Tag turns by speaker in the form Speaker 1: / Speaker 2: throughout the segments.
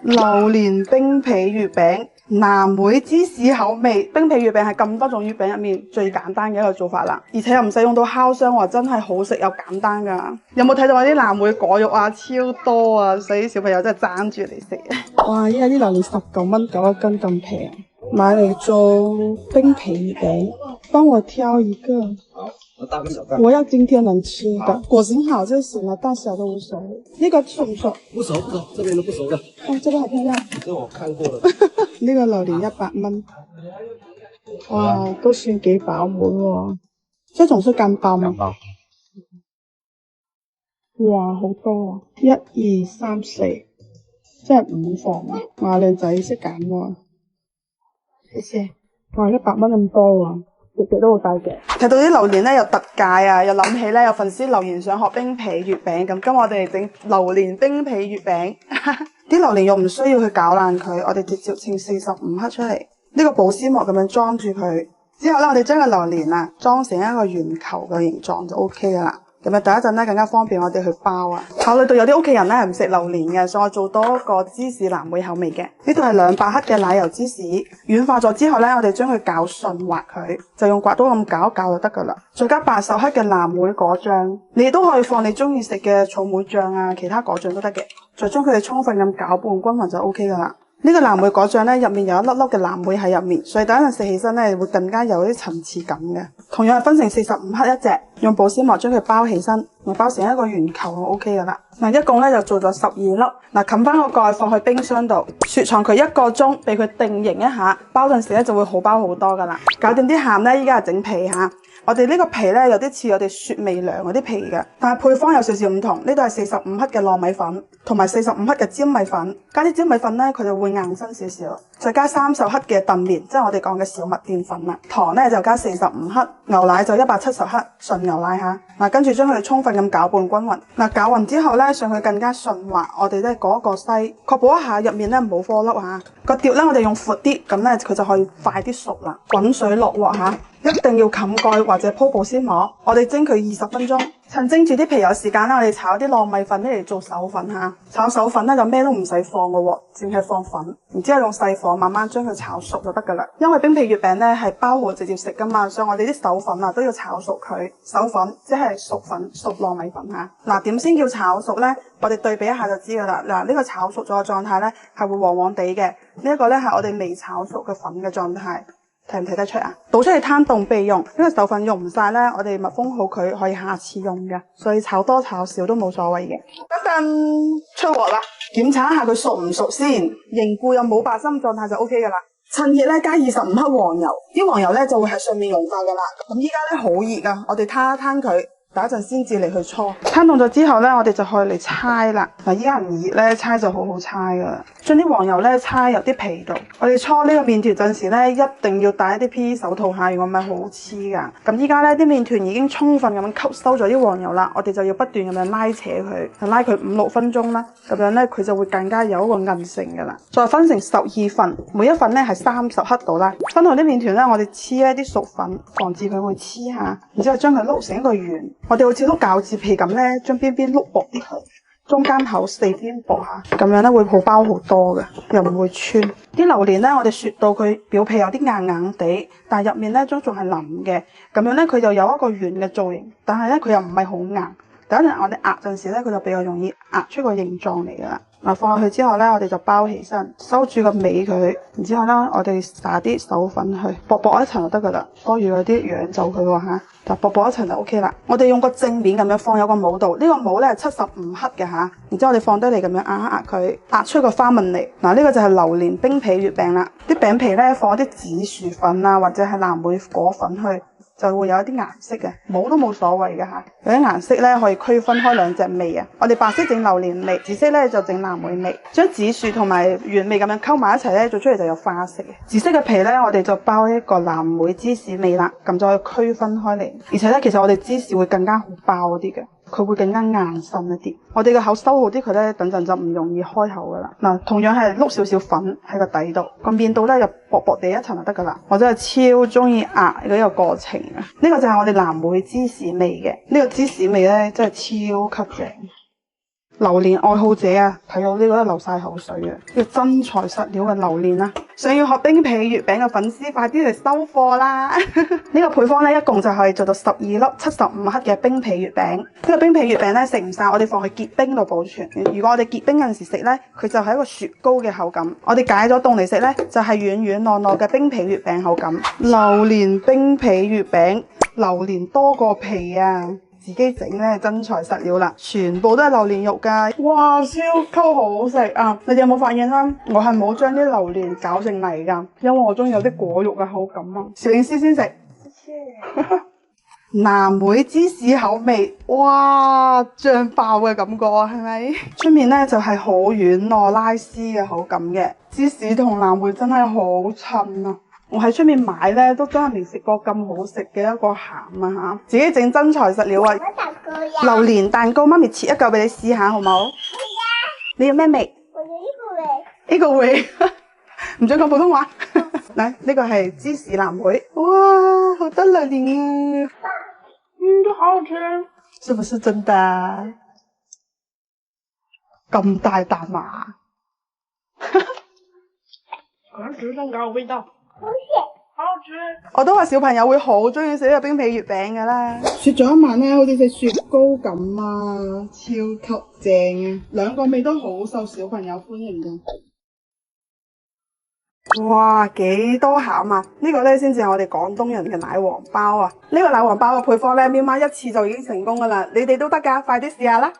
Speaker 1: 榴蓮冰皮月餅，藍莓芝士口味。冰皮月餅係咁多種月餅入面最簡單嘅一個做法啦，而且又唔使用到烤箱喎，真係好食又簡單㗎。有冇睇到我啲藍莓果肉啊？超多啊，所以小朋友真係爭住嚟食。哇！依家啲榴蓮19蚊9一斤咁平，買嚟做冰皮月餅。幫我挑一個。
Speaker 2: 大個小個。
Speaker 1: 我要今天能吃的，果型好就行了，大小都無所謂。呢個熟唔熟？
Speaker 2: 不熟，這邊都不熟的。
Speaker 1: 哦，這個好漂亮。
Speaker 2: 這我看過了。
Speaker 1: 呢個榴蓮100蚊。哇，都算幾飽滿喎。這種是乾包嗎？
Speaker 2: 乾包。
Speaker 1: 哇，好多啊！1、2、3、4，即係5房啊！哇，靚仔識揀喎。謝謝。哇，100蚊咁多喎。食極都好大嘅，睇到啲榴蓮咧有特價啊，又諗起咧有粉絲留言想學冰皮月餅咁，今日我哋嚟整榴蓮冰皮月餅。啲榴蓮又唔需要去攪爛佢，我哋直接稱45克出嚟，呢個保鮮膜咁樣裝住佢，之後咧我哋將個榴蓮啊裝成一個圓球嘅形狀就 OK 噶啦。咁啊，等一陣咧更加方便我哋去包啊。考慮到有啲屋企人咧係唔食榴蓮嘅，所以我做多個芝士藍莓口味嘅。呢度係200克嘅奶油芝士，軟化咗之後咧，我哋將佢攪順滑佢，就用刮刀咁攪一攪就得噶啦。再加80克嘅藍莓果醬，你都可以放你中意食嘅草莓醬啊，其他果醬都得嘅。再將佢哋充分咁攪拌均勻就 OK 噶啦。呢個藍莓果醬咧，入面有一粒粒嘅藍莓喺入面，所以等一陣食起身咧會更加有啲層次感嘅。同樣係分成45克一隻，用保鮮膜將佢包起身，我包成一個圓球就 OK 噶啦。嗱，一共咧就做咗12粒。嗱，冚翻個蓋放去冰箱度，雪藏佢1個鐘，俾佢定型一下，包陣時咧就會好包好多噶啦。搞掂啲餡咧，依家係整皮吓。我哋呢個皮咧有啲似我哋雪媚娘嗰啲皮嘅，但係配方有少少唔同。呢度係45克嘅糯米粉，同埋45克嘅粘米粉。加啲粘米粉咧，佢就會硬身少少。再加30克嘅燉麵，即係我哋講嘅小麥澱粉啦。糖咧就加45克，牛奶就170克，純牛奶吓。嗱，跟住將佢哋充分咁攪拌均勻。嗱，攪勻之後咧，讓佢更加順滑，我哋咧過一個篩，確保一下入面咧冇顆粒吓。個碟咧我哋用闊啲，咁咧佢就可以快啲熟啦。滾水落鑊吓。一定要冚蓋或者鋪保鮮膜，我哋蒸佢20分鐘。趁蒸住啲皮有時間啦，我哋炒啲糯米粉嚟做手粉吓。炒手粉咧就咩都唔使放噶喎，淨係放粉，然之後用細火慢慢將佢炒熟就得噶啦。因為冰皮月餅咧係包好直接食噶嘛，所以我哋啲手粉啊都要炒熟佢。手粉即係熟粉、熟糯米粉吓。嗱，點先叫炒熟咧？我哋對比一下就知噶啦。嗱，呢個炒熟咗嘅狀態咧係會黃黃地嘅，呢一個咧係我哋未炒熟嘅粉嘅狀態。睇唔睇得出啊？倒出嚟攤凍備用，因為手粉用唔晒咧，我哋密封好佢可以下次用嘅，所以炒多炒少都冇所謂嘅。等陣出鑊啦，檢查一下佢熟唔熟先，凝固又冇白心狀態就 OK 噶啦。趁熱咧加25克黃油，啲黃油咧就會喺上面溶化噶啦。咁依家咧好熱啊，我哋攤一攤佢。等一陣先至嚟去搓，攤凍咗之後咧，我哋就可以嚟搓啦。嗱，依家唔熱咧，搓就好好搓噶啦。將啲黃油咧搓入啲皮度。我哋搓呢個麵團陣時咧，一定要戴一啲 PE 手套下，如果唔係好黐噶。咁依家咧啲麵團已經充分咁樣吸收咗啲黃油啦，我哋就要不斷咁樣拉扯佢，就拉佢5、6分鐘啦。咁樣咧佢就會更加有一個韌性噶啦。再分成12份，每一份咧係30克度啦。分好啲麵團咧，我哋黐一啲熟粉，防止佢會黐下，然之後將佢碌成一個圓。我哋好似碌餃子皮咁咧，將邊邊碌薄啲佢，中間口4邊薄下，咁樣咧會好包好多嘅，又唔會穿。啲榴蓮咧，我哋雪到佢表皮有啲硬硬地，但係入面咧都仲係腍嘅，咁樣咧佢就有一個圓嘅造型，但係咧佢又唔係好硬。等一陣我哋壓陣時咧，佢就比較容易壓出個形狀嚟噶啦。嗱，放落去之後咧，我哋就包起身，收住個尾佢，然之後咧，我哋撒啲手粉去，薄薄一層就得噶啦，多餘嗰啲養走佢喎吓，就薄薄一層就 OK 啦。我哋用個正面咁樣放有個模度，呢個模咧係75克嘅吓，然之後我哋放低嚟咁樣壓一壓佢，壓出個花紋嚟。嗱，呢個就係榴蓮冰皮月餅啦。啲餅皮咧放啲紫薯粉啊，或者係藍莓果粉去。就會有一啲顏色嘅，冇都冇所謂嘅吓。有啲顏色咧可以區分開2隻味啊。我哋白色整榴蓮味，紫色咧就整藍莓味。將紫薯同埋原味咁樣溝埋一齊咧，做出嚟就有花色嘅。紫色嘅皮咧，我哋就包一個藍莓芝士味啦，咁就可以區分開嚟。而且咧，其實我哋芝士會更加好包啲嘅。佢會更加硬身一啲，我哋個口收好啲，佢咧等陣就唔容易開口噶啦。嗱，同樣係碌少少粉喺個底度，個面度咧就薄薄地一層就得噶啦。我真係超中意壓呢個過程啊！呢個就係我哋藍莓芝士味嘅，呢個芝士味咧真係超級正。榴蓮愛好者啊，睇到呢個都流晒口水啊！呢個真材實料嘅榴蓮啊，想要學冰皮月餅嘅粉絲，快啲嚟收貨啦！呢個配方咧，一共就係做到12粒75克嘅冰皮月餅。呢個冰皮月餅咧，食唔晒，我哋放去結冰度保存。如果我哋結冰嗰陣時食咧，佢就係一個雪糕嘅口感。我哋解咗凍嚟食咧，就係軟軟糯糯嘅冰皮月餅口感。榴蓮冰皮月餅，榴蓮多過皮啊！自己整咧真材實料啦，全部都係榴蓮肉㗎，哇，超級好食啊！你哋有冇發現啦？我係冇將啲榴蓮攪成泥㗎，因為我中意有啲果肉嘅口感啊。小影師先食，藍莓芝士口味，哇，醬爆嘅感覺啊，係咪？出面咧就係好軟糯拉絲嘅口感嘅，芝士同藍莓真係好襯啊！我喺出面買咧，都真係未食過咁好食嘅一個餡啊嚇！自己整真材實料啊！榴蓮蛋糕，媽咪切一嚿俾你試下，好唔好？你要咩味？我要呢個味。呢個味，唔准講普通話。嚟，呢個係芝士藍莓，哇，好得榴蓮啊！都好好吃，是不是真的？咁大啖啊！
Speaker 2: 好像芝士蛋糕有味道。好吃，
Speaker 1: 我都話小朋友會好中意食呢個冰皮月餅噶啦，雪咗一晚咧，好似食雪糕咁啊，超級正啊！兩個味都好受小朋友歡迎嘅。哇，幾多餡啊！呢個咧先至係我哋廣東人嘅奶黃包啊！呢個奶黃包嘅配方咧，喵媽一次就已經成功噶啦，你哋都得噶，快啲試下啦！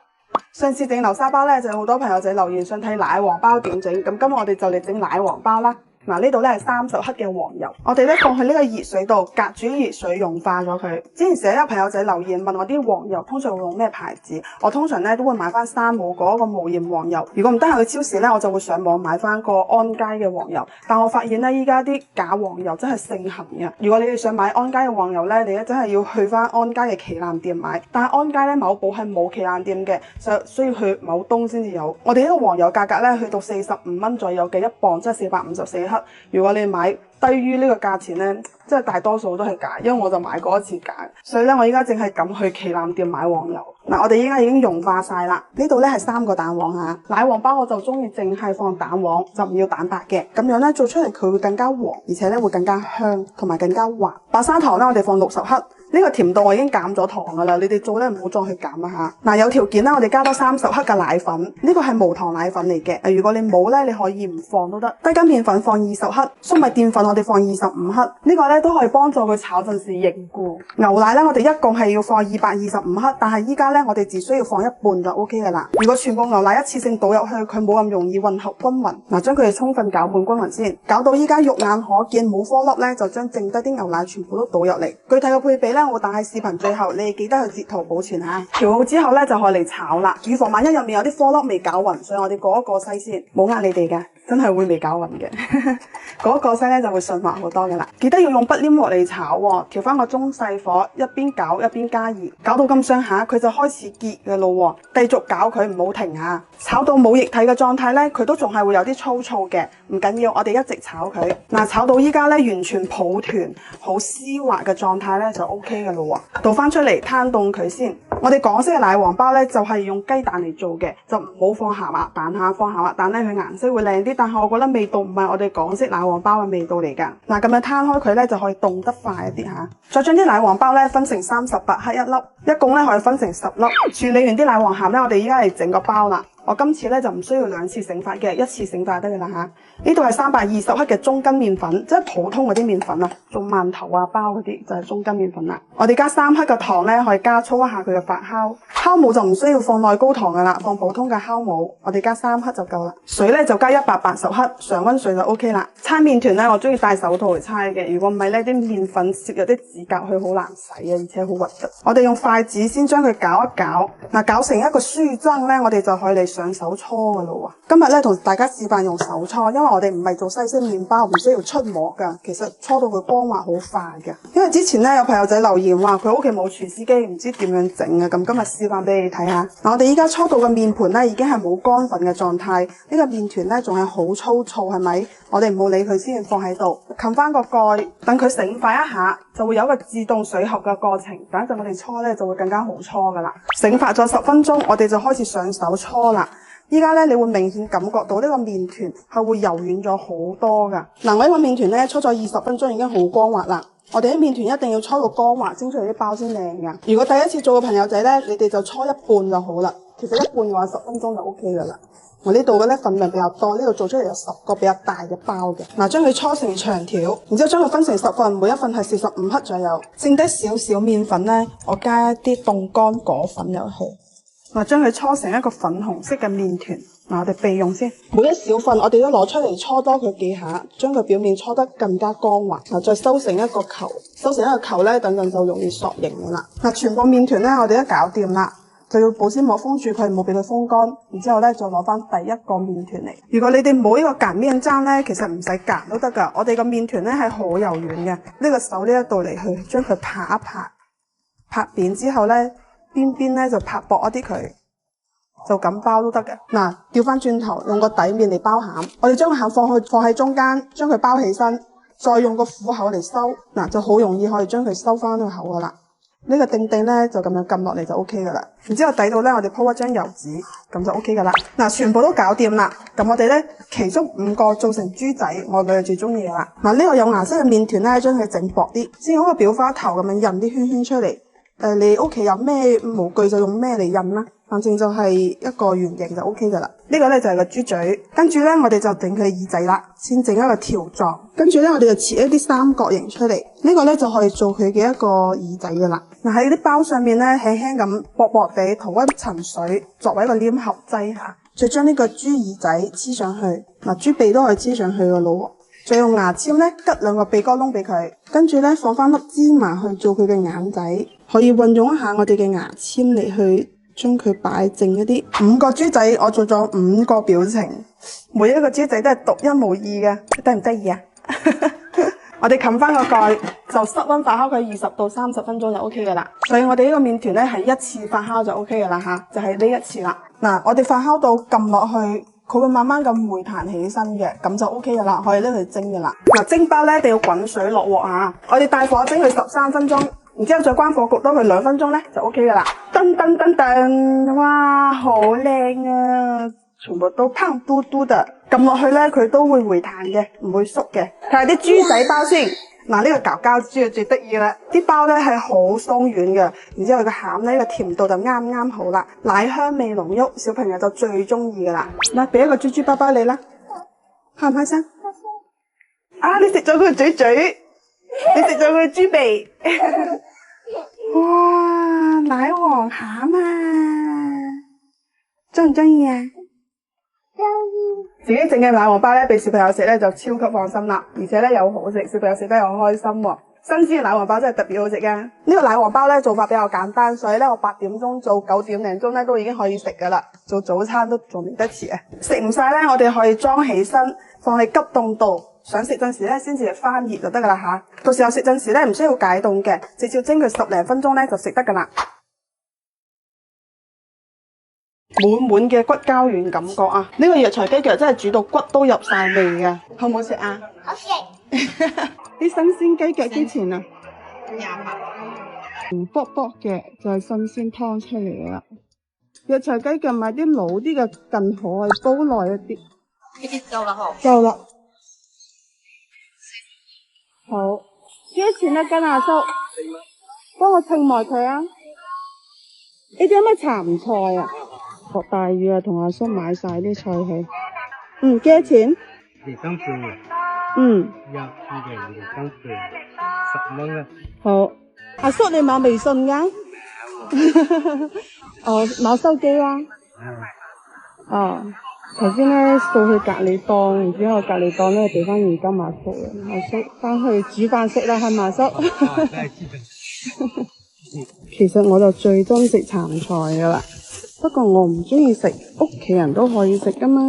Speaker 1: 上次整流沙包咧，就有好多朋友仔留言想睇奶黃包點整，咁今日我哋就嚟整奶黃包啦。嗱，呢度咧係30克嘅黃油，我哋咧放去呢個熱水度，隔住熱水溶化咗佢。之前成日有朋友仔留言問我啲黃油通常會用咩牌子，我通常咧都會買翻山姆嗰個無鹽黃油。如果唔得閒去超市咧，我就會上網買翻個安佳嘅黃油。但我發現咧，依家啲假黃油真係盛行嘅。如果你哋想買安佳嘅黃油咧，你咧真係要去翻安佳嘅旗艦店買。但係安佳咧某寶係冇旗艦店嘅，就需要去某東先至有。我哋呢個黃油價格咧去到45蚊左右嘅1磅，即係454克。如果你買低於呢個價錢咧，即係大多數都係假，因為我就買過一次假，所以咧我依家淨係咁去旗艦店買黃油。嗱，我哋依家已經溶化晒啦，呢度咧係3個蛋黃嚇，奶黃包我就中意淨係放蛋黃，就唔要蛋白嘅，咁樣咧做出嚟佢會更加黃，而且咧會更加香同埋更加滑。白砂糖咧我哋放60克。呢個甜度我已經減咗糖噶啦，你哋做咧唔好再去減啊嚇。嗱，有條件啦，我哋加多30克嘅奶粉，呢個係無糖奶粉嚟嘅。如果你冇咧，你可以唔放都得。低筋麵粉放20克，粟米澱粉我哋放25克，呢個咧都可以幫助佢炒陣時凝固。牛奶咧我哋一共係要放225克，但係依家咧我哋只需要放一半就 OK 噶啦。如果全部牛奶一次性倒入去，佢冇咁容易混合均勻。嗱，將佢哋充分攪拌均勻先，攪到依家肉眼可見冇顆粒咧，就將剩低啲牛奶全部都倒入嚟。具體嘅配比咧，我打喺視頻最後，你哋記得去截圖保存下。調好之後咧，就可以嚟炒啦。預防萬一入面有啲顆粒未攪勻，所以我哋過一過篩先，冇呃你哋㗎，真係會未攪勻嘅。過一過篩咧就會順滑好多㗎啦。記得要用不黏鑊嚟炒喎，調翻個中細火，一邊攪一邊加熱，攪到咁上下佢就開始結㗎咯喎，繼續攪佢唔好停下。炒到冇液體嘅狀態咧，佢都仲係會有啲粗糙嘅，唔緊要，我哋一直炒佢。嗱，炒到依家咧完全抱團、好絲滑嘅狀態咧就 OK 㗎咯喎。倒翻出嚟攤凍佢先。我哋港式嘅奶黃包咧就係用雞蛋嚟做嘅，就唔好放鹹鴨蛋嚇，放鹹鴨蛋咧佢顏色會靚啲，但係我覺得味道唔係我哋港式奶黃包嘅味道嚟㗎。嗱，咁樣攤開佢咧就可以凍得快一啲嚇。再將啲奶黃包咧分成38克一粒，一共咧可以分成10粒。處理完啲奶黃餡咧，我哋依家嚟整個包啦。我今次咧就唔需要2次醒發嘅，一次醒發得㗎啦嚇。呢度係320克嘅中筋麵粉，即係普通嗰啲麵粉啊，做饅頭啊包嗰啲就係中筋麵粉啦。我哋加3克嘅糖咧，可以加粗一下佢嘅發酵。酵母就唔需要放內高糖㗎啦，放普通嘅酵母，我哋加3克就夠啦。水咧就加180克，常溫水就 OK 啦。搓麵團咧，我中意戴手套嚟搓嘅，如果唔係咧啲麵粉攝入啲指甲去好難洗啊，而且好核突。我哋用筷子先將佢攪一攪，嗱攪成一個酥漿咧，我哋就可以嚟上手搓噶咯喎。今日咧同大家示範用手搓，因為我哋唔係做西式麵包，唔需要出模噶，其實搓到佢光滑好快嘅。因為之前咧有朋友仔留言話佢屋企冇廚師機，唔知點樣整啊，咁今日示範俾你睇下。嗱，我哋依家搓到嘅麵盤咧已經係冇乾粉嘅狀態，呢個麵團咧仲係好粗糙，係咪？我哋唔好理佢先，放喺度，冚翻個蓋，等佢醒快一下，就會有一個自動水喉嘅過程。等一陣我哋搓咧就會更加好搓噶啦。醒發咗10分鐘，我哋就開始上手搓啦。依家咧，你會明顯感覺到呢個麵團係會柔軟咗好多噶。嗱，我呢個麵團咧搓咗20分鐘已經好光滑啦。我哋啲麵團一定要搓到光滑，蒸出嚟啲包先靚噶。如果第一次做嘅朋友仔咧，你哋就搓一半就好啦。其實一半嘅話10分鐘就 OK 噶啦。我呢度嘅咧份量比較多，呢度做出嚟有10個比較大嘅包嘅。嗱，將佢搓成長條，然之後將佢分成10份，每一份係45克左右。剩低少少麵粉咧，我加一啲凍乾果粉入去。嗱，將佢搓成一個粉紅色嘅麵團。嗱，我哋備用先。每一小份我哋都攞出嚟搓多佢幾下，將佢表面搓得更加光滑。嗱，再收成一個球，收成一個球咧，等陣就容易塑形噶啦。嗱，全部麵團咧，我哋都搞掂啦，就要保鮮膜封住佢，冇俾佢風乾。然之後咧，再攞翻第一個麵團嚟。如果你哋冇呢個擀麵罌咧，其實唔使擀都得噶。我哋個麵團咧係好柔軟嘅，呢個手呢一度嚟去將佢拍一拍，拍扁之後咧。邊邊咧就拍薄一啲佢，就咁包都得嘅。嗱，調翻轉頭用個底面嚟包餡，我哋將個餡放喺中間，將佢包起身，再用個虎口嚟收，嗱就好容易可以將佢收翻個口噶啦。呢個定咧就咁樣撳落嚟就 OK 噶啦。然之後底度咧我哋鋪一張油紙，咁就 OK 噶啦。嗱，全部都搞掂啦。咁我哋咧其中5個做成豬仔，我女係最中意噶啦。嗱，呢個有顏色嘅麵團咧，將佢整薄啲，先用個裱花頭咁樣印啲圈圈出嚟。你屋企有咩模具就用咩嚟印啦，反正就係一個圓形就 OK 噶啦。呢個咧就係個豬嘴，跟住咧我哋就整佢耳仔啦，先整一個條狀。跟住咧我哋就切一啲三角形出嚟，呢個咧就可以做佢嘅一個耳仔噶啦。嗱，喺啲包上面咧輕輕咁薄薄地塗一層水，作為一個黏合劑吓。再將呢個豬耳仔黐上去，嗱，豬鼻都可以黐上去噶咯。再用牙籤咧吉2個鼻哥窿俾佢，跟住咧放翻粒芝麻去做佢嘅眼仔，可以運用一下我哋嘅牙籤嚟去將佢擺正一啲。5個豬仔我做咗5個表情，每一個豬仔都係獨一無二嘅，得唔得意啊？我哋冚翻個蓋，就室溫發酵佢20到30分鐘就 OK 噶啦。所以我哋呢個麵團咧係1次發酵就 OK 噶啦吓，就係呢1次啦。嗱，我哋發酵到撳落去。佢會慢慢咁回彈起身嘅，咁就 OK 噶啦，可以拎去蒸噶啦。嗱，蒸包咧一定要滾水落鑊啊！我哋大火蒸佢13分鐘，然之後再關火焗多佢2分鐘咧就 OK 噶啦。噔噔噔噔，哇，好靚啊！全部都胖嘟嘟嘅，撳落去咧佢都會回彈嘅，唔會縮嘅。睇下啲豬仔包先。嗱，呢個餃膠豬係最得意啦，啲包咧係好鬆軟嘅，然之後個餡咧個甜度就啱啱好啦，奶香味濃郁，小朋友就最中意噶啦。嗱，俾一個豬豬包包你啦，開唔開心？啊，你食咗佢個嘴嘴，你食咗佢個豬鼻，哇，奶黃餡啊，中唔中意啊？自己整嘅奶黃包咧，俾小朋友食咧就超級放心啦，而且咧又好食，小朋友食得又開心喎。新鮮嘅奶黃包真係特別好食嘅。呢個奶黃包咧做法比較簡單，所以咧我8點鐘做9點零鐘咧都已經可以食噶啦，做早餐都仲嚟得切啊！食唔晒咧，我哋可以裝起身，放喺急凍度，想食陣時咧先至翻熱就得噶啦吓。到時候食陣時咧唔需要解凍嘅，直接蒸佢10零分鐘咧就食得噶啦。滿滿嘅骨膠原感覺啊！呢個藥材雞腳真係煮到骨都入晒味嘅，好唔好食啊？好食。啲新鮮雞腳之前啊，卜卜嘅就係新鮮湯出嚟嘅啦。藥材雞腳買啲老啲嘅更好，係煲耐一啲。呢啲夠啦嗬？夠啦。好，幾多錢一斤啊叔？幫我稱埋佢啊！呢啲有咩鹹菜啊？落大雨啊，同阿叔買晒啲菜去。幾多錢？10蚊啊。好，阿叔你買微信噶？哦，買手機啦。哦，頭先咧掃去隔離檔，然之後隔離檔咧俾翻現金阿叔啊，阿叔翻去煮飯食啦，係咪阿叔？其實我就最憎食鹹菜噶啦。不過我唔中意食，屋企人都可以食噶嘛。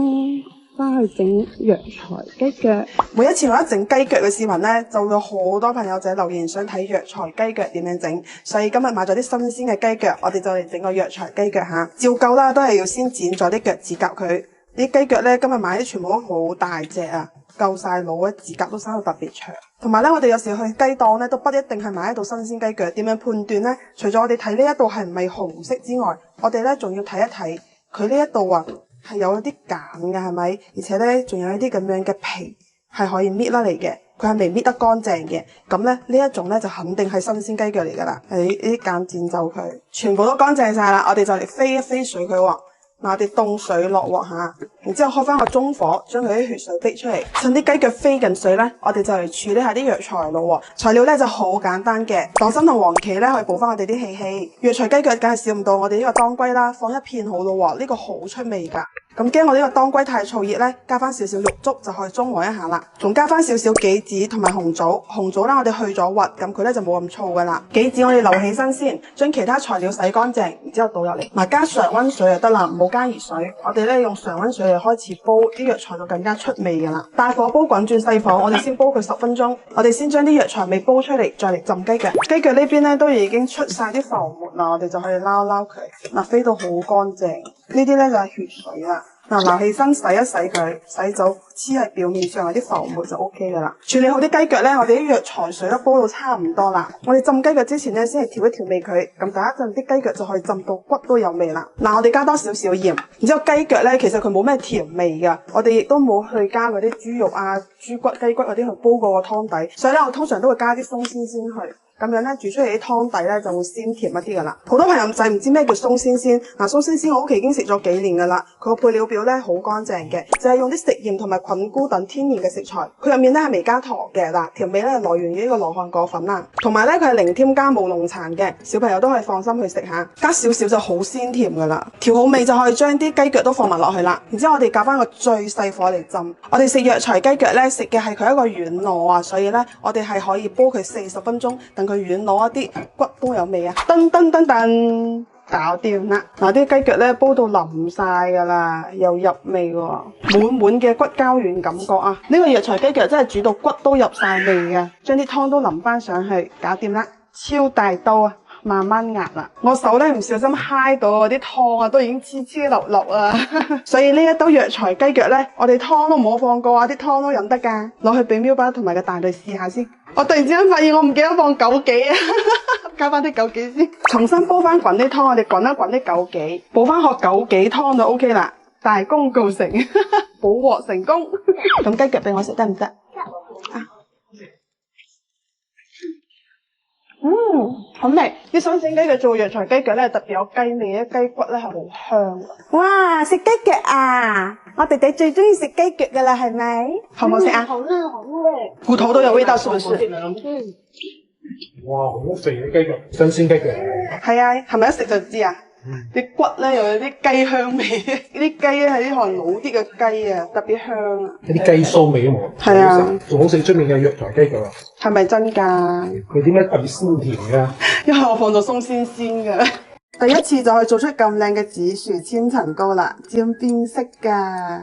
Speaker 1: 翻去整藥材雞腳，每一次我一整雞腳嘅視頻咧，就會有好多朋友仔留言想睇藥材雞腳點樣整，所以今日買咗啲新鮮嘅雞腳，我哋就嚟整個藥材雞腳吓。照舊啦，都係要先剪咗啲腳趾甲佢。啲雞腳咧，今日買啲全部都好大隻啊，夠晒老咧，指甲都生到特別長。同埋咧，我哋有時去雞檔咧，都不一定係買得到新鮮雞腳。點樣判斷咧？除咗我哋睇呢一度係唔係紅色之外，我哋咧仲要睇一睇佢呢一度啊係有一啲繭嘅，係咪？而且咧仲有一啲咁樣嘅皮係可以搣甩嚟嘅，佢係未搣得乾淨嘅。咁咧呢一種咧就肯定係新鮮雞腳嚟㗎啦。係呢啲繭剪走佢，全部都乾淨晒啦。我哋就嚟飛一飛水佢喎。嗱，我哋凍水落鑊下，然之後開翻個中火，將佢啲血水逼出嚟。趁啲雞腳飛緊水咧，我哋就嚟處理下啲藥材咯喎。材料咧就好簡單嘅，黨參同黃芪咧可以補翻我哋啲氣氣。藥材雞腳梗係少唔到我哋呢個當歸啦，放一片好咯喎，呢個好出味㗎。咁驚我呢個當歸太燥熱咧，加翻少少肉粥就可以中和一下啦。仲加翻少少杞子同埋紅棗，紅棗咧我哋去咗核，咁佢咧就冇咁燥噶啦。杞子我哋留起身先，將其他材料洗乾淨，然之後倒入嚟。嗱，加常溫水就得啦，唔好加熱水。我哋咧用常溫水嚟開始煲，啲藥材就更加出味噶啦。大火煲滾轉細火，我哋先煲佢10分鐘。我哋先將啲藥材味煲出嚟，再嚟浸雞腳。雞腳呢邊咧都已經出晒啲浮沫啦，我哋就可以撈撈佢。嗱，飛到好乾淨。呢啲咧就係血水啦。嗱，撈起身洗一洗佢，洗走黐喺表面上有啲浮沫就 OK 噶啦。處理好啲雞腳咧，我哋啲藥材水都煲到差唔多啦。我哋浸雞腳之前咧，先係調一調味佢，咁第一陣啲雞腳就可以浸到骨都有味啦。嗱，我哋加多少少鹽，然之後雞腳咧其實佢冇咩甜味噶，我哋亦都冇去加嗰啲豬肉啊、豬骨、雞骨嗰啲去煲過個湯底，所以咧我通常都會加啲鬆鮮先去。咁樣咧煮出嚟啲湯底咧就會鮮甜一啲噶啦。好多朋友仔唔知咩叫鬆鮮鮮，嗱，鬆鮮鮮我屋企已經食咗幾年噶啦。佢個配料表咧好乾淨嘅，就係用啲食鹽同埋菌菇等天然嘅食材。佢入面咧係未加糖嘅嗱，調味咧係來源於呢個羅漢果粉啦，同埋咧佢係零添加冇農殘嘅，小朋友都可以放心去食下。加少少就好鮮甜噶啦。調好味就可以將啲雞腳都放埋落去啦。然之後我哋夾翻個最細火嚟浸。我哋食藥材雞腳咧食嘅係佢一個軟糯啊，所以咧我哋係可以煲佢40分鐘，等佢軟糯一啲，骨都有味啊！噔噔噔噔，搞掂啦！嗱，啲雞腳咧煲到腍晒噶啦，又入味喎，滿滿嘅骨膠原感覺啊！呢個藥材雞腳真係煮到骨都入晒味嘅，將啲湯都淋翻上去，搞掂啦！超大刀啊！慢慢壓啦，我手咧唔小心揩到嗰啲湯啊，都已經黐黐流流啊！所以呢一刀藥材雞腳咧，我哋湯都冇放過啊，啲湯都飲得噶，攞去俾喵爸同埋個大女試下先。我突然之間發現我唔記得放枸杞啊，加翻啲枸杞先，重新煲翻滾啲湯，我哋滾一滾啲枸杞，煲翻殼枸杞湯就 OK 啦，大功告成，補鑊成功。咁雞腳俾我食得唔得？啊！好味！啲新鮮雞腳做藥材雞腳咧，特別有雞味，啲雞骨咧係好香。哇！食雞腳啊！我弟弟最中意食雞腳噶啦，係咪？好唔好食啊？
Speaker 2: 好嫩好味，
Speaker 1: 骨頭都有味道，是不是？
Speaker 3: 哇，好肥嘅雞腳，新鮮雞腳。
Speaker 1: 係啊，係咪一食就知啊？啲骨咧又有啲雞香味，啲雞咧係啲可能老啲嘅雞啊，特別香啊。
Speaker 3: 一啲雞騷味都冇。
Speaker 1: 係啊，
Speaker 3: 仲好食出面嘅藥材雞腳啊。
Speaker 1: 係咪真㗎？
Speaker 3: 佢點解特別鮮甜㗎？
Speaker 1: 因為我放咗鬆鮮鮮㗎。第一次就可以做出咁靚嘅紫薯千層糕啦，漸變色㗎。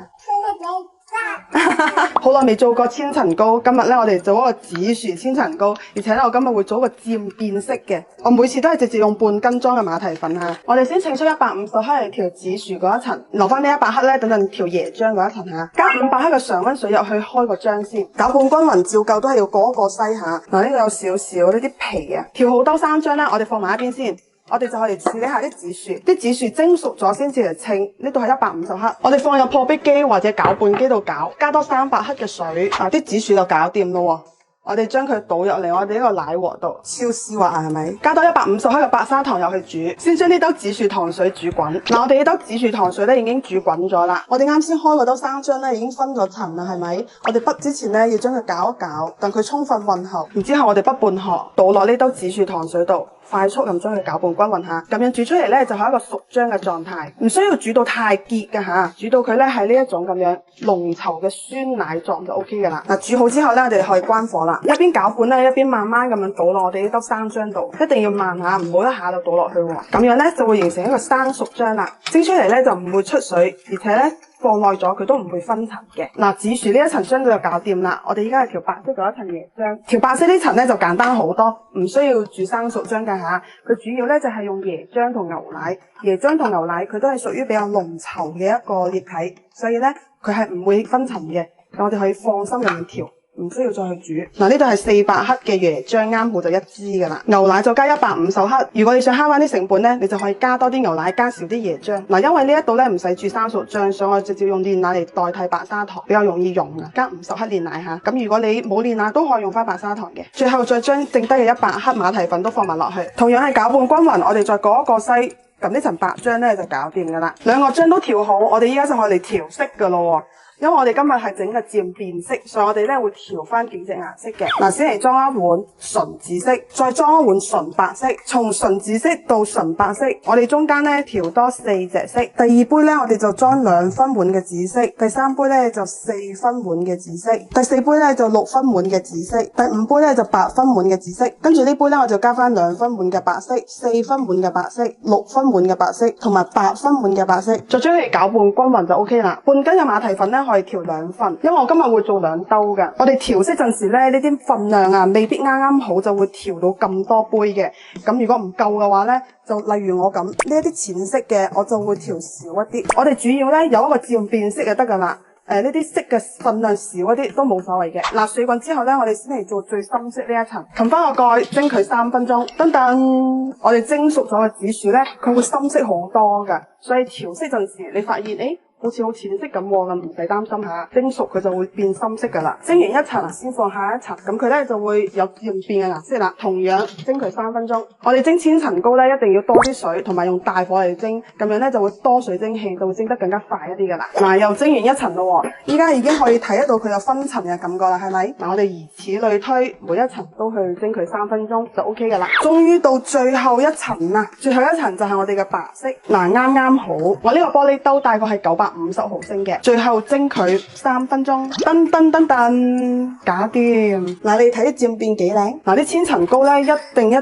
Speaker 1: 好耐未做過千層糕，今日咧我哋做一個紫薯千層糕，而且咧我今日會做一個漸變色嘅。我每次都係直接用半斤裝嘅馬蹄粉嚇。我哋先稱出150克嚟調紫薯嗰一層，留翻呢100克咧，等陣調椰漿嗰一層嚇。加500克嘅常溫水入去開個漿先，攪拌均勻，照舊都係要過一過篩下。嗱，呢度有少少呢啲皮啊，調好多生漿啦，我哋放埋一邊先。我哋就可以處理下啲紫薯，啲紫薯蒸熟咗先至嚟稱。呢度係150克，我哋放入破壁機或者攪拌機度攪，加多300克嘅水，啲紫薯就搞掂咯喎。我哋將佢倒入嚟我哋呢個奶鑊度，超絲滑啊，係咪？加多150克嘅白砂糖入去煮，先將呢兜紫薯糖水煮滾。嗱，我哋呢兜紫薯糖水咧已經煮滾咗啦。我哋啱先開嗰兜生漿咧已經分咗層啦，係咪？我哋滗之前咧要將佢攪一攪，等佢充分混合。然之後我哋滗半殼，倒落呢兜紫薯糖水度。快速咁將佢攪拌均勻下，咁樣煮出嚟咧就係一個熟漿嘅狀態，唔需要煮到太結㗎吓，煮到佢咧係呢一種咁樣濃稠嘅酸奶狀就 OK 㗎啦。嗱，煮好之後咧，我哋可以關火啦，一邊攪拌咧，一邊慢慢咁樣倒落我哋呢兜生漿度，一定要慢下，唔好一下就倒落去喎。咁樣咧就會形成一個生熟漿啦，蒸出嚟咧就唔會出水，而且咧放耐咗佢都唔會分層嘅。嗱，紫薯呢一層相對就搞掂啦。我哋依家係調白色嗰一層椰漿，調白色呢層咧就簡單好多，唔需要煮生熟漿㗎吓。佢主要咧就係用椰漿同牛奶，椰漿同牛奶佢都係屬於比較濃稠嘅一個液體，所以咧佢係唔會分層嘅。咁我哋可以放心入面調。唔需要再去煮。嗱，呢度係400克嘅椰漿，啱好就1支㗎啦。牛奶就加150克。如果你想慳翻啲成本咧，你就可以加多啲牛奶，加少啲椰漿。嗱，因為呢一度咧唔使煮生熟醬，所以我直接用煉奶嚟代替白砂糖，比較容易溶啊。加50克煉奶嚇。咁如果你冇煉奶都可以用翻白砂糖嘅。最後再將剩低嘅100克馬蹄粉都放埋落去，同樣係攪拌均勻。我哋再過一個篩，咁呢層白漿咧就搞掂㗎啦。兩個漿都調好，我哋依家就可以嚟調色㗎咯喎。因為我哋今日係整嘅漸變色，所以我哋咧會調翻幾隻顏色嘅。嗱，先嚟裝一碗純紫色，再裝一碗純白色。從純紫色到純白色，我哋中間咧調多4隻色。第二杯咧，我哋就裝2分碗嘅紫色。第三杯咧就4分碗嘅紫色。第四杯咧就6分碗嘅紫色。第五杯咧就8分碗嘅紫色。跟住呢杯咧，我就加翻2分碗嘅白色、4分碗嘅白色、6分碗嘅白色同埋8分碗嘅白色。再將佢攪拌均勻就 OK 啦。半斤嘅馬蹄粉咧，可以調2份，因為我今日會做2兜㗎。我哋調色陣時咧，呢啲份量啊，未必啱啱好，就會調到咁多杯嘅。咁如果唔夠嘅話咧，就例如我咁，呢一啲淺色嘅，我就會調少一啲。我哋主要咧有一個漸變色就得㗎啦。呢啲色嘅份量少一啲都冇所謂嘅。嗱，水滾之後咧，我哋先嚟做最深色呢一層，冚翻個蓋，蒸佢3分鐘。等等，我哋蒸熟咗嘅紫薯咧，佢會深色好多㗎。所以調色陣時，你發現好似好淺色咁喎，咁唔使擔心嚇，蒸熟佢就會變深色㗎啦。蒸完一層先放下一層，咁佢咧就會有漸變嘅顏色啦。同樣蒸佢3分鐘。我哋蒸千層糕咧，一定要多啲水，同埋用大火嚟蒸，咁樣咧就會多水蒸氣，就會蒸得更加快一啲㗎啦。嗱，又蒸完一層咯喎，依家已經可以睇得到佢有分層嘅感覺啦，係咪？嗱，我哋如此類推，每一層都去蒸佢3分鐘就 OK 㗎啦。終於到最後一層啦，最後一層就係我哋嘅白色。嗱，啱啱好，我呢個玻璃兜大概係950毫升嘅，最後蒸佢3分鐘，噔噔噔噔，搞掂。嗱，你睇啲漸變幾靚？嗱，啲千層糕咧，一定要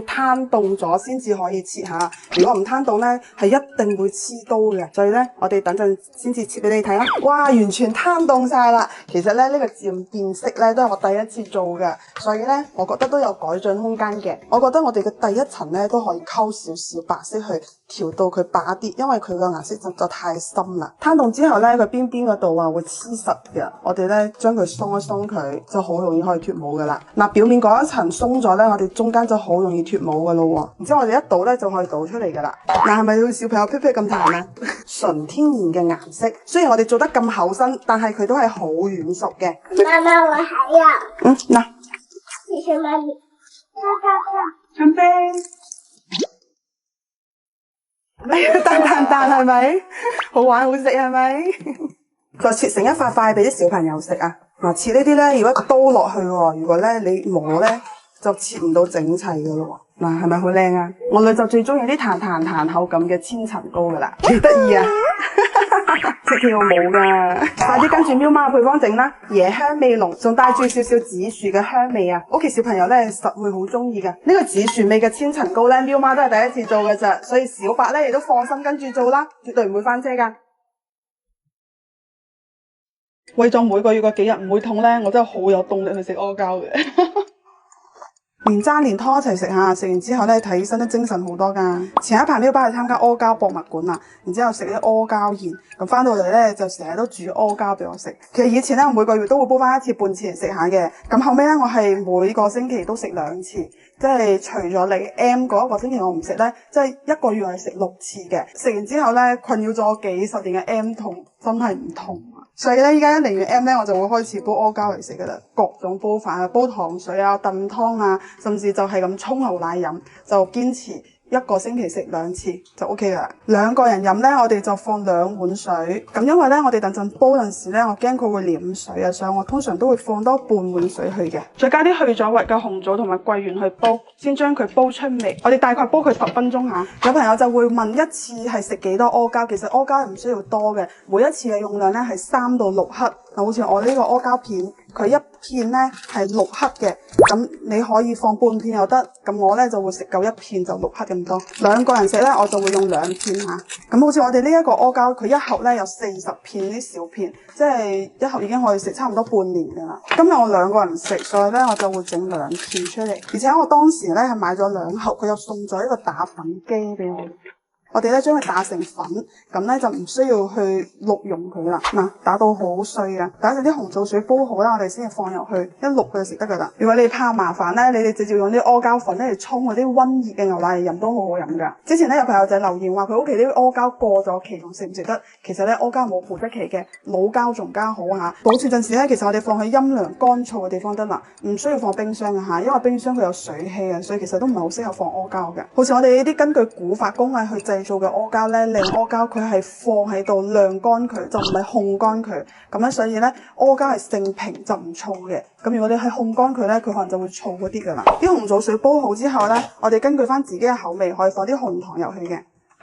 Speaker 1: 攤凍咗先至可以切下，如果唔攤凍咧，係一定會黐刀嘅。所以咧，我哋等陣先至切俾你睇啦。哇，完全攤凍晒啦！其實咧，呢個漸變色咧都係我第一次做嘅，所以咧，我覺得都有改進空間嘅。我覺得我哋嘅第一層咧都可以溝少少白色去調到佢白啲，因為佢個顏色實在太深啦。攤凍之後咧，佢邊邊嗰度啊會黐實嘅。我哋咧將佢鬆一鬆佢，就好容易可以脫模噶啦。嗱，表面嗰一層鬆咗咧，我哋中間就好容易脫模噶咯喎。然之後我哋一倒咧就可以倒出嚟噶啦。嗱，係咪好似小朋友屁屁咁彈啊？純天然嘅顏色，雖然我哋做得咁厚身，但係佢都係好軟熟嘅。
Speaker 4: 媽媽，我還要。
Speaker 1: 嗱，
Speaker 4: 謝謝媽咪。
Speaker 1: 準備。彈係咪？好玩好食係咪？再切成一塊塊俾啲小朋友食啊！嗱，切呢啲咧，如果刀落去喎，如果咧你磨咧，就切唔到整齊噶咯喎。嗱，係咪好靚啊？我女就最中意啲彈口感嘅千層糕噶啦，幾得意啊！識跳舞噶，快啲跟住喵媽嘅配方整啦！椰香味濃，仲帶住少少紫薯嘅香味啊！屋企小朋友咧實會好中意噶。呢個紫薯味嘅千層糕咧，喵媽都係第一次做嘅咋，所以小白咧亦都放心跟住做啦，絕對唔會翻車噶。為咗每個月嗰幾日唔會痛咧，我真係好有動力去食阿膠嘅。連渣連湯一齊食下，食完之後咧睇起身都精神好多噶。前一排呢個班去參加阿膠博物館啊，然之後食啲阿膠宴，咁翻到嚟咧就成日都煮阿膠俾我食。其實以前咧我每個月都會煲翻1次半次嚟食下嘅，咁後尾咧我係每個星期都食2次，即係除咗你 M 嗰一個星期我唔食咧，即係一個月係食6次嘅。食完之後咧困擾咗我幾十年嘅 M 痛真係唔痛。所以咧，依家一嚟完 M 咧，我就會開始煲阿膠嚟食噶啦，各種煲法啊，煲糖水啊、燉湯啊，甚至就係咁沖牛奶飲，就堅持一個星期食2次就 OK 噶啦。2個人飲咧，我哋就放2碗水。咁因為咧，我哋等陣煲陣時咧，我驚佢會黏水啊，所以我通常都會放多半碗水去嘅，再加啲去咗核嘅紅棗同埋桂圓去煲，先將佢煲出味。我哋大概煲佢10分鐘嚇。有朋友就會問一次係食幾多阿膠？其實阿膠唔需要多嘅，每一次嘅用量咧係3到6克。好似我呢個阿膠片，佢一片咧係6克嘅，咁你可以放半片又得，咁我咧就會食夠1片就6克咁多。2個人食咧，我就會用2片嚇。咁好似我哋呢一個阿膠，佢一盒咧有40片啲小片，即係一盒已經可以食差唔多半年㗎啦。今日我2個人食，所以咧我就會整2片出嚟。而且我當時咧係買咗2盒，佢又送咗一個打粉機俾我。我哋咧將佢打成粉，咁咧就唔需要去渌溶佢啦。嗱，打到好碎啊！等陣啲紅棗水煲好啦，我哋先至放入去，一渌佢就食得噶啦。如果你怕麻煩咧，你哋直接用啲阿膠粉咧嚟沖嗰啲溫熱嘅牛奶嚟飲都好好飲噶。之前咧有朋友仔留言話佢屋企啲阿膠過咗期，仲食唔食得？其實咧阿膠冇過得期嘅，老膠仲加好嚇。保存陣時咧，其實我哋放喺陰涼乾燥嘅地方得啦，唔需要放冰箱嘅嚇，因為冰箱佢有水氣啊，所以其實都唔係好適合放阿膠嘅。好似我哋呢啲根據古法工藝去製造嘅阿膠咧，靚阿膠佢係放喺度晾乾佢，就唔係烘乾佢。咁樣所以咧，阿膠係性平就唔燥嘅。咁如果你係烘乾佢咧，佢可能就會燥嗰啲噶啦。啲紅棗水煲好之後咧，我哋根據翻自己嘅口味，可以放啲紅糖入去嘅。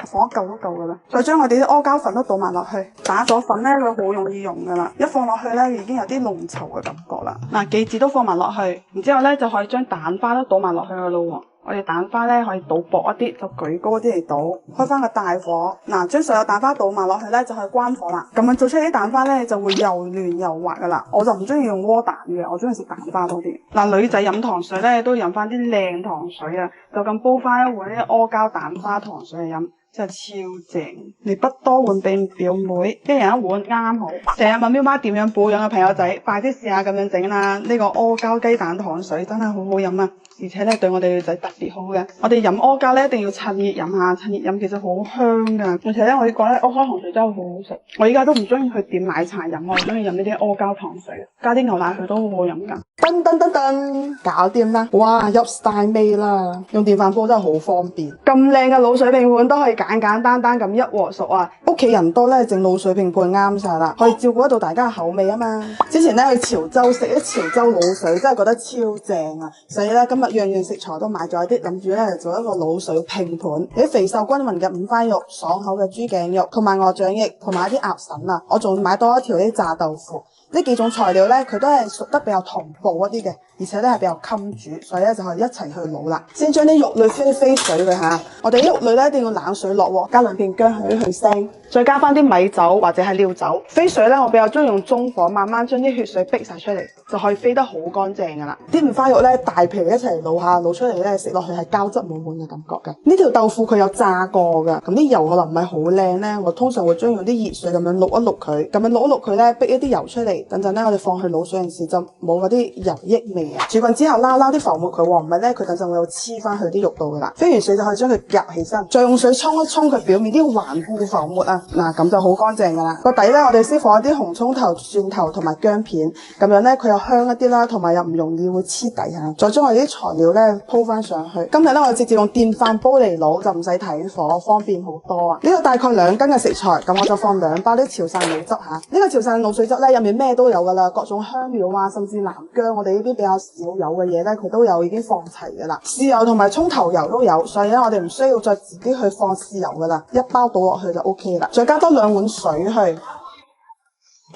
Speaker 1: 放一嚿都夠噶啦，再將我哋啲阿膠粉都倒埋落去，打咗粉咧佢好容易溶噶啦，一放落去咧已經有啲濃稠嘅感覺啦。嗱，杞子都放埋落去，然之後咧就可以將蛋花都倒埋落去噶咯喎。我哋蛋花咧可以倒薄一啲，就舉高啲嚟倒，開翻個大火。嗱，將所有蛋花倒埋落去咧就可以關火啦。咁樣做出嚟啲蛋花咧就會又嫩又滑噶啦。我就唔中意用窩蛋嘅，我中意食蛋花多啲。嗱，女仔飲糖水咧都飲翻啲靚糖水啊，就咁煲翻一碗啲阿膠蛋花糖水嚟飲。真係超正，你不多換俾表妹，一人一碗啱啱好。成日問喵媽點樣保養嘅朋友仔，快啲試下咁樣整啦！呢個阿膠雞蛋糖水真係好好飲啊，而且咧對我哋女仔特別好嘅。我哋飲阿膠咧一定要趁熱飲下，趁熱飲其實好香噶。而且咧我哋講咧阿膠糖水真係好好食，我依家都唔中意去點奶茶飲，我係中意飲呢啲阿膠糖水，加啲牛奶佢都好好飲噶。噔噔噔噔，搞掂啦！哇，入晒味啦！用電飯煲真係好方便，咁靚嘅鹵水拼盤都可以簡簡單單咁一鍋熟啊！屋企人多咧，整鹵水拼盤啱晒啦，可以照顧得到大家嘅口味啊嘛！之前咧去潮州食啲潮州鹵水，真係覺得超正啊！所以咧今日樣樣食材都買咗啲，諗住咧做一個鹵水拼盤，有啲肥瘦均勻嘅五花肉、爽口嘅豬頸肉，同埋鵝掌翼，同埋一啲鴨腎啊！我仲買多一條啲炸豆腐。呢幾種材料咧，佢都係熟得比較同步一啲嘅，而且咧係比較襟煮，所以咧就可以一齊去滷啦。先將啲肉類飛水佢嚇，我哋啲肉類咧一定要冷水落鑊，加兩片薑去腥，再加翻啲米酒或者係料酒。飛水咧，我比較中意用中火，慢慢將啲血水逼晒出嚟，就可以飛得好乾淨噶啦。啲五花肉咧大皮一齊滷下，滷出嚟咧食落去係膠質滿滿嘅感覺㗎。呢條豆腐佢有炸過㗎，咁啲油可能唔係好靚咧，我通常會將用啲熱水咁樣淥一淥佢，咁樣淥一淥佢咧，逼一啲油出嚟。等陣咧，我哋放去滷水嗰陣時就冇嗰啲油益味啊！煮滾之後撈啲浮沫佢喎，唔係咧佢等陣會黐翻去啲肉度噶啦。飛完水就可以將佢夾起身，再用水沖一沖佢表面啲頑固浮沫啊！嗱，咁就好乾淨噶啦。個底咧我哋先放一啲紅葱頭、蒜頭同埋薑片，咁樣咧佢又香一啲啦，同埋又唔容易會黐底啊！再將我哋啲材料咧鋪翻上去。今日咧我直接用電飯煲嚟滷，就唔使睇火，方便好多啊！呢個大概2斤嘅食材，咁我就放2包啲潮汕滷汁嚇。呢個潮汕滷水汁咧入面咩都有噶啦，各種香料啊，甚至南薑，我哋呢啲比較少有嘅嘢咧，佢都有已經放齊噶啦。豉油同埋葱頭油都有，所以咧我哋唔需要再自己去放豉油噶啦，一包倒落去就 OK 啦。再加多2碗水去。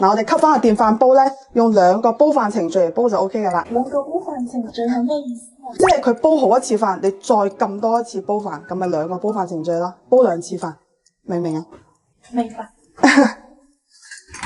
Speaker 1: 嗱，我哋吸翻個電飯煲咧，用2個煲飯程序嚟煲就 OK 噶啦。
Speaker 4: 2個煲飯程序係咩意思啊？
Speaker 1: 即係佢煲好一次飯，你再撳多一次煲飯，咁咪2個煲飯程序咯。煲2次飯，明唔明啊？
Speaker 4: 明白。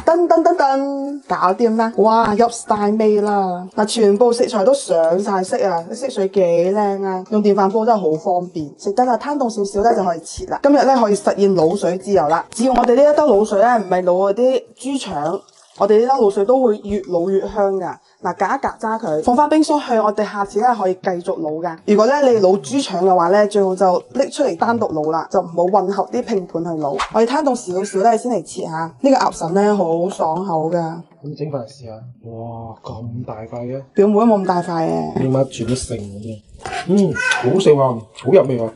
Speaker 1: 噔噔噔噔，搞掂啦！哇，入晒味啦！嗱，全部食材都上晒色啊，啲色水幾靚啊！用電飯煲真係好方便，食得啦，攤凍少少咧就可以切啦。今日咧可以實現滷水自由啦！只要我哋呢一兜滷水咧唔係滷嗰啲豬腸，我哋呢兜滷水都會越滷越香噶。嗱，隔一隔揸佢，放翻冰箱去，我哋下次咧可以繼續滷噶。如果咧你滷豬腸嘅話咧，最好就拎出嚟單獨滷啦，就唔好混合啲拼盤去滷。我哋攤凍少少咧先嚟切下。呢個鴨腎咧好爽口噶。
Speaker 3: 咁整翻嚟試下。哇，咁大塊嘅！
Speaker 1: 表妹都冇咁大塊嘅。
Speaker 3: 點解轉得成嘅？好食喎，好入味喎。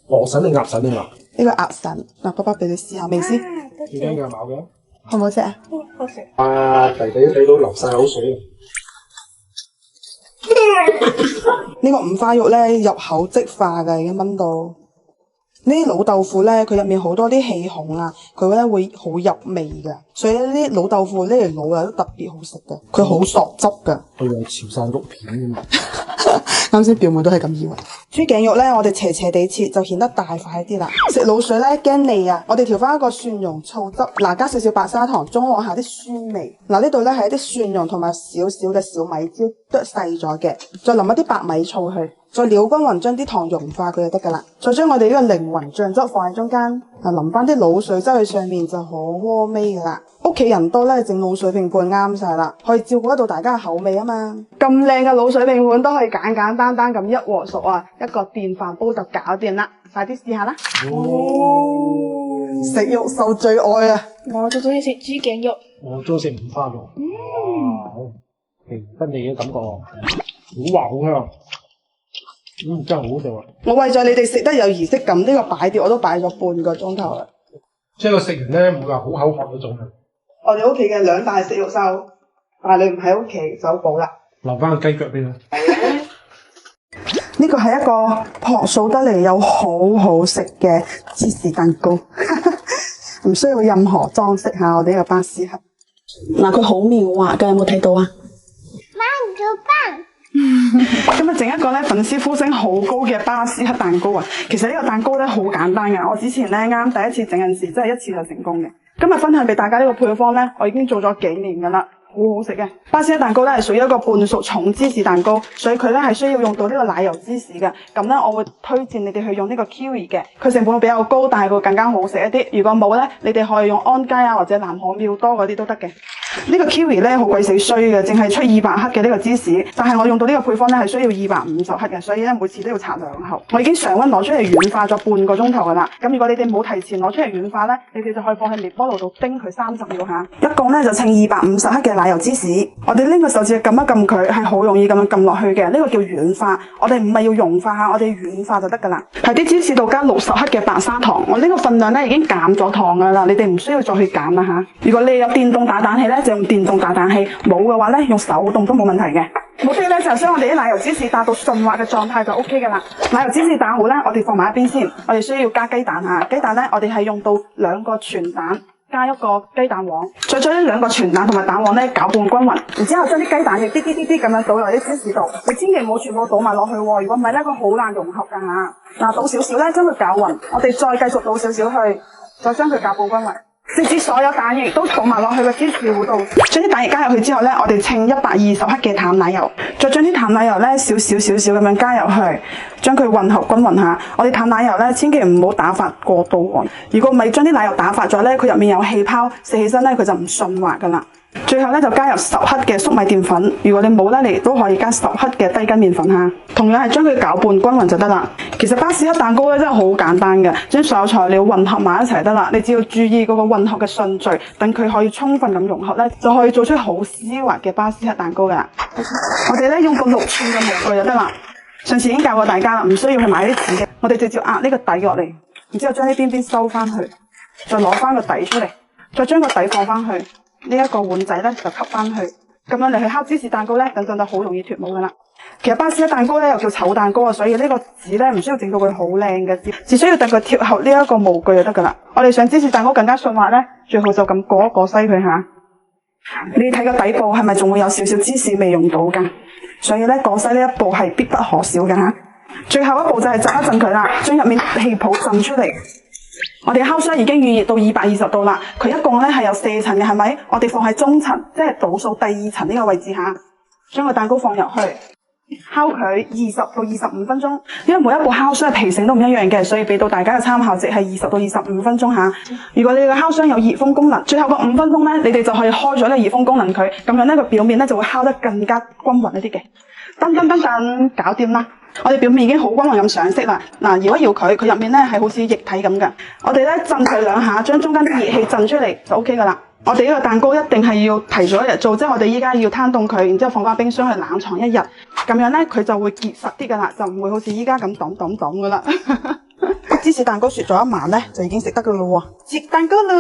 Speaker 3: 鵝腎定鴨腎定話？
Speaker 1: 呢個鴨腎，嗱，爸爸俾你試下味先。
Speaker 3: 幾驚㗎咬嘅？
Speaker 1: 好唔好食啊？
Speaker 2: 好食。
Speaker 3: 啊，弟弟睇到流晒口水。
Speaker 1: 呢個五花肉咧入口即化嘅，已經炆到。呢啲老豆腐咧，佢入面好多啲氣孔啊，佢咧會好入味嘅，所以呢啲老豆腐呢嚟滷啊都特別好食嘅，佢好索汁嘅。
Speaker 3: 我以為潮汕肉片㗎嘛。
Speaker 1: 啱先表妹都係咁以為。豬頸肉咧，我哋斜斜地切就顯得大塊啲啦。食滷水咧驚膩啊，我哋調翻一個蒜蓉醋汁，嗱加少少白砂糖，中和下啲酸味。嗱呢度咧係一啲蒜蓉同埋少少嘅小米椒剁細咗嘅，再淋一啲白米醋去，再撩均勻，將啲糖溶化佢就得噶啦。再將我哋呢個靈魂醬汁放喺中間，淋翻啲鹵水汁喺上面就好鍋味噶啦。屋企人多咧，整鹵水拼盤啱晒啦，可以照顧得到大家嘅口味啊嘛。咁靚嘅鹵水拼盤都可以簡簡單單咁一鍋熟啊，一個電飯煲就搞掂啦。快啲試下啦！食肉獸最愛啊！
Speaker 4: 我最中意食豬頸肉。
Speaker 3: 我中意食五花肉。哇，平分你嘅感覺，好滑好香。真係好好食喎！
Speaker 1: 我為咗你哋食得有儀式感，呢個擺碟我都擺咗半個鐘頭啦。
Speaker 3: 即係我食完咧，唔會話好口渴嗰種。
Speaker 1: 我哋屋企嘅2大食肉獸，但係你唔喺屋企走寶啦。
Speaker 3: 留翻個雞腳俾佢。
Speaker 1: 呢個係一個樸素得嚟又好好食嘅芝士蛋糕，唔需要任何裝飾下我哋呢個巴斯克。嗱，佢好妙滑㗎，有冇睇到啊？
Speaker 5: 媽做飯。
Speaker 1: 今日整一個咧粉絲呼聲好高嘅巴斯克蛋糕啊！其實呢個蛋糕咧好簡單㗎，我之前咧啱第一次整陣時，真係一次就成功嘅。今日分享俾大家呢個配方咧，我已經做咗幾年㗎啦。好好食嘅巴斯克蛋糕咧係屬於一個半熟重芝士蛋糕，所以佢咧係需要用到呢個奶油芝士嘅。咁咧我會推薦你哋去用呢個 kiwi 嘅，佢成本會比較高，但係會更加好食一啲。如果冇咧，你哋可以用安佳啊或者南可妙多嗰啲都得嘅。呢個 kiwi 咧好鬼死衰嘅，淨係出200克嘅呢個芝士，但係我用到呢個配方咧係需要250克嘅，所以咧每次都要拆2盒。我已經常溫攞出嚟軟化咗半個鐘頭㗎啦。咁如果你哋冇提前攞出嚟軟化咧，你哋就可以放喺微波爐度叮佢30秒下。一共咧就稱250克嘅奶油芝士，我哋拎個手指撳一撳佢，係好容易咁樣撳落去嘅。呢個叫軟化，我哋唔係要溶化下，我哋軟化就得㗎啦。喺啲芝士度加60克嘅白砂糖，我呢個份量咧已經減咗糖㗎啦，你哋唔需要再去減啦嚇。如果你有電動打蛋器咧，就用電動打蛋器；冇嘅話咧，用手動都冇問題嘅。目的咧就係將我哋啲奶油芝士打到順滑嘅狀態就 OK 㗎啦。奶油芝士打好咧，我哋放埋一邊先。我哋需要加雞蛋嚇，雞蛋咧我哋係用到2個全蛋。加一個雞蛋黃，再將呢2個全蛋同埋蛋黃咧攪拌均勻，然之後將啲雞蛋液啲咁樣倒落啲芝士度，你千祈唔好全部倒埋落去喎，如果唔係咧佢好難融合㗎嚇。嗱，倒少少咧，將佢攪勻，我哋再繼續倒少少去，再將佢攪拌均勻，直至所有蛋液都倒埋落去個芝士糊度。將啲蛋液加入去之後咧，我哋稱120克嘅淡奶油，再將啲淡奶油咧少少咁樣加入去。將佢混合均勻下，我哋淡奶油咧，千祈唔好打發過度喎。如果唔係將啲奶油打發咗咧，佢入面有氣泡，食起身咧佢就唔順滑㗎啦。最後咧就加入10克嘅粟米澱粉，如果你冇咧，你都可以加10克嘅低筋麵粉嚇。同樣係將佢攪拌均勻就得啦。其實巴斯克蛋糕咧真係好簡單嘅，將所有材料混合埋一齊得啦。你只要注意嗰個混合嘅順序，等佢可以充分咁融合咧，就可以做出好絲滑嘅巴斯克蛋糕㗎啦。我哋咧用個6寸嘅模具就得啦。上次已經教過大家啦，唔需要去買啲紙嘅，我哋直接壓呢個底落嚟，然之後將呢邊邊收翻去，再攞翻個底出嚟，再將個底放翻去，呢一個碗仔咧就吸翻去，咁樣嚟去烤芝士蛋糕咧，等陣就好容易脫模噶啦。其實巴斯克蛋糕咧又叫醜蛋糕啊，所以呢個紙咧唔需要整到佢好靚嘅，只需要等佢貼合呢一個模具就得噶啦。我哋想芝士蛋糕更加順滑咧，最好就咁過一過篩佢下。你睇個底部係咪仲會有少少芝士未用到噶？所以咧過篩呢一步係必不可少嘅吓。最後一步就係震一震佢啦，將入面氣泡震出嚟。我哋烤箱已經預熱到220度啦，佢一共咧係有4層嘅，係咪？我哋放喺中層，即係倒數第2層呢個位置吓，將個蛋糕放入去。烤佢20到25分鐘，因為每一部烤箱嘅皮繩都唔一樣嘅，所以俾到大家嘅參考值係20到25分鐘吓。如果你嘅烤箱有熱風功能，最後個5分鐘咧，你哋就可以開咗呢個熱風功能佢，咁樣咧個表面咧就會烤得更加均勻一啲嘅。噔，搞掂啦！我哋表面已經好均勻咁上色啦。嗱，搖一搖佢，佢入面咧係好似液體咁嘅。我哋咧震佢2下，將中間啲熱氣震出嚟就 OK 噶啦。我哋呢個蛋糕一定係要提早1日做，即係我哋依家要攤凍佢，然之後放翻冰箱去冷藏1日，咁樣咧佢就會結實啲噶啦，就唔會好似依家咁揼噶啦。芝士蛋糕雪咗1晚咧，就已經食得噶啦喎，切蛋糕啦！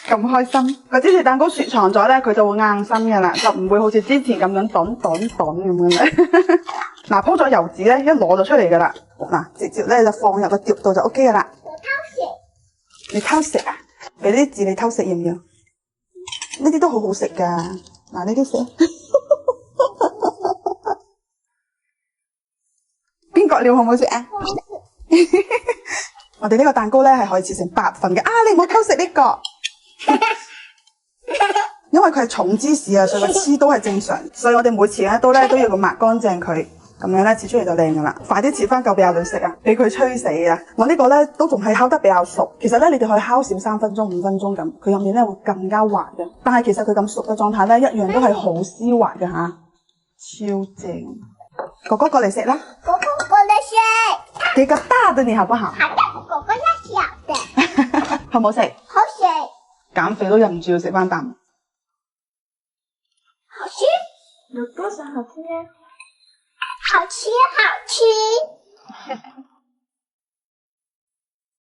Speaker 1: 咁開心，個芝士蛋糕雪藏咗咧，佢就會硬身噶啦，就唔會好似之前咁樣揼咁樣嘅。嗱，鋪咗油紙咧，一攞就出嚟噶啦。嗱，直接咧就放入個碟度就 OK 噶啦。你偷食啊？俾啲字你偷食要唔要？呢啲都好好食噶。嗱，呢啲食。邊個料好唔好食啊？我哋呢個蛋糕咧係可以切成8份嘅。啊，你唔好偷食呢個。因為佢係重芝士啊，所以個黐都係正常。所以我哋每次咧都要咁抹乾淨佢，咁樣咧切出嚟就靚噶啦。快啲切翻嚿俾阿女食啊，俾佢吹死啊！我呢個咧都仲係烤得比較熟，其實咧你哋可以烤少3分鐘、5分鐘咁，佢入面咧會更加滑嘅。但係其實佢咁熟嘅狀態咧，一樣都係好絲滑嘅吓，超正。哥哥過嚟食啦，
Speaker 5: 哥哥過來吃，
Speaker 1: 給個大的你好不好？
Speaker 5: 好的，哥哥要小的，
Speaker 1: 好唔好食？
Speaker 5: 好食，
Speaker 1: 減肥都忍唔住要食翻啖。
Speaker 5: 好吃，有多少好吃呀？好吃，好吃。